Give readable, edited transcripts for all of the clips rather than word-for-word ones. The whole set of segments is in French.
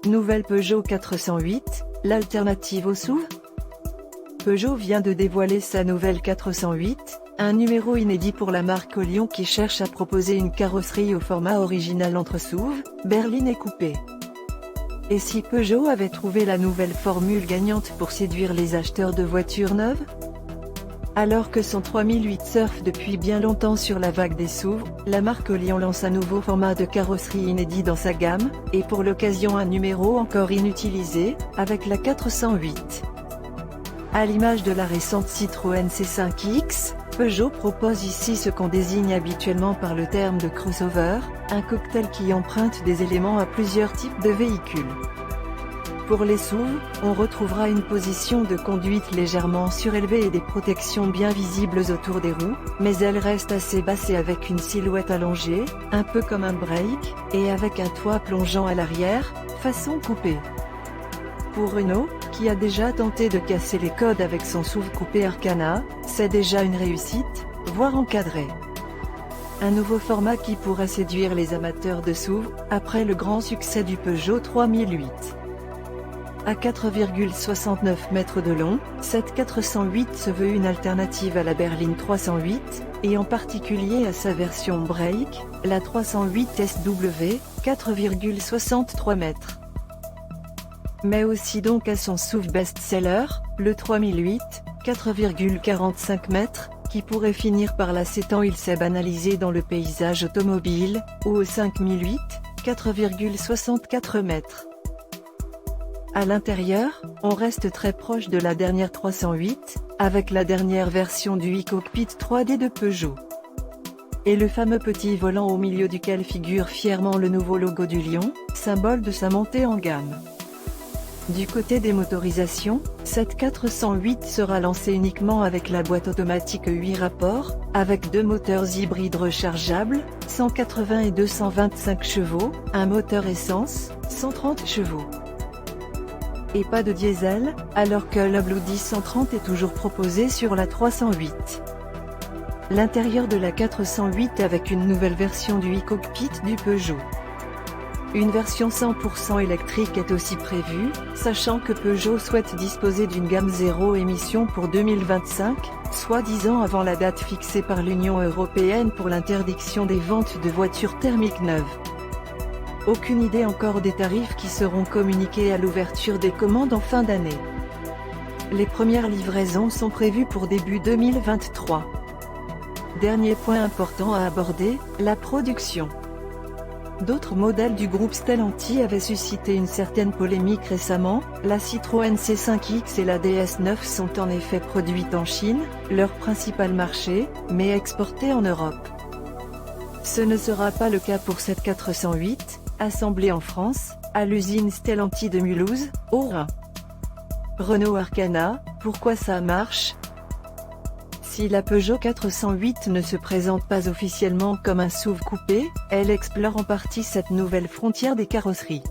Nouvelle Peugeot 408, l'alternative au SUV? Peugeot vient de dévoiler sa nouvelle 408, un numéro inédit pour la marque au Lyon qui cherche à proposer une carrosserie au format original entre SUV, berline et coupé. Et si Peugeot avait trouvé la nouvelle formule gagnante pour séduire les acheteurs de voitures neuves? Alors que son 3008 surfe depuis bien longtemps sur la vague des SUV, la marque au Lyon lance un nouveau format de carrosserie inédit dans sa gamme, et pour l'occasion un numéro encore inutilisé, avec la 408. À l'image de la récente Citroën C5X, Peugeot propose ici ce qu'on désigne habituellement par le terme de crossover, un cocktail qui emprunte des éléments à plusieurs types de véhicules. Pour les SUV, on retrouvera une position de conduite légèrement surélevée et des protections bien visibles autour des roues, mais elles restent assez basses et avec une silhouette allongée, un peu comme un break, et avec un toit plongeant à l'arrière, façon coupé. Pour Renault, qui a déjà tenté de casser les codes avec son SUV coupé Arcana, c'est déjà une réussite, voire encadré. Un nouveau format qui pourrait séduire les amateurs de SUV, après le grand succès du Peugeot 3008. À 4,69 mètres de long, cette 408 se veut une alternative à la berline 308, et en particulier à sa version break, la 308 SW, 4,63 mètres. Mais aussi donc à son SUV best-seller, le 3008, 4,45 mètres, qui pourrait finir par lasser tant il s'est banalisé dans le paysage automobile, ou au 5008, 4,64 mètres. À l'intérieur, on reste très proche de la dernière 308, avec la dernière version du e-cockpit 3D de Peugeot. Et le fameux petit volant au milieu duquel figure fièrement le nouveau logo du lion, symbole de sa montée en gamme. Du côté des motorisations, cette 408 sera lancée uniquement avec la boîte automatique 8 rapports, avec deux moteurs hybrides rechargeables, 180 et 225 chevaux, un moteur essence, 130 chevaux. Et pas de diesel, alors que le Bloody 130 est toujours proposé sur la 308. L'intérieur de la 408 avec une nouvelle version du e-cockpit du Peugeot. Une version 100% électrique est aussi prévue, sachant que Peugeot souhaite disposer d'une gamme zéro émission pour 2025, soit 10 ans avant la date fixée par l'Union européenne pour l'interdiction des ventes de voitures thermiques neuves. Aucune idée encore des tarifs qui seront communiqués à l'ouverture des commandes en fin d'année. Les premières livraisons sont prévues pour début 2023. Dernier point important à aborder, la production. D'autres modèles du groupe Stellantis avaient suscité une certaine polémique récemment, la Citroën C5X et la DS9 sont en effet produites en Chine, leur principal marché, mais exportées en Europe. Ce ne sera pas le cas pour cette 408, assemblée en France, à l'usine Stellantis de Mulhouse, au Rhin. Renault Arcana, pourquoi ça marche? Si la Peugeot 408 ne se présente pas officiellement comme un SUV coupé, elle explore en partie cette nouvelle frontière des carrosseries.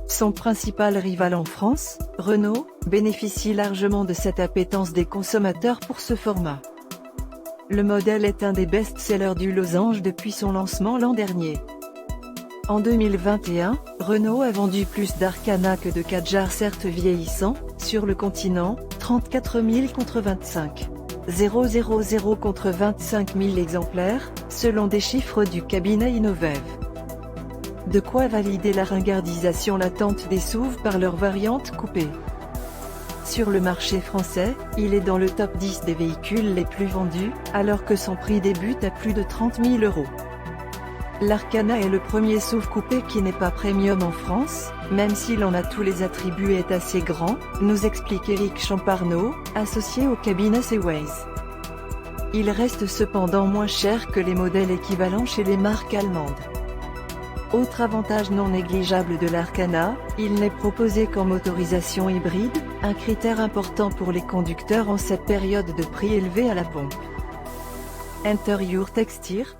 Son principal rival en France, Renault, bénéficie largement de cette appétence des consommateurs pour ce format. Le modèle est un des best-sellers du losange depuis son lancement l'an dernier. En 2021, Renault a vendu plus d'Arcana que de Kadjar certes vieillissants, sur le continent, 34 000 contre 25 000 contre 25 000 exemplaires, selon des chiffres du cabinet Innovev. De quoi valider la ringardisation latente des SUV par leur variante coupée. Sur le marché français, il est dans le top 10 des véhicules les plus vendus, alors que son prix débute à plus de 30 000 €. L'Arcana est le premier SUV coupé qui n'est pas premium en France, même s'il en a tous les attributs et est assez grand, nous explique Éric Champarneau, associé au cabinet Seaways. Il reste cependant moins cher que les modèles équivalents chez les marques allemandes. Autre avantage non négligeable de l'Arcana, il n'est proposé qu'en motorisation hybride, un critère important pour les conducteurs en cette période de prix élevé à la pompe. Enter your texture.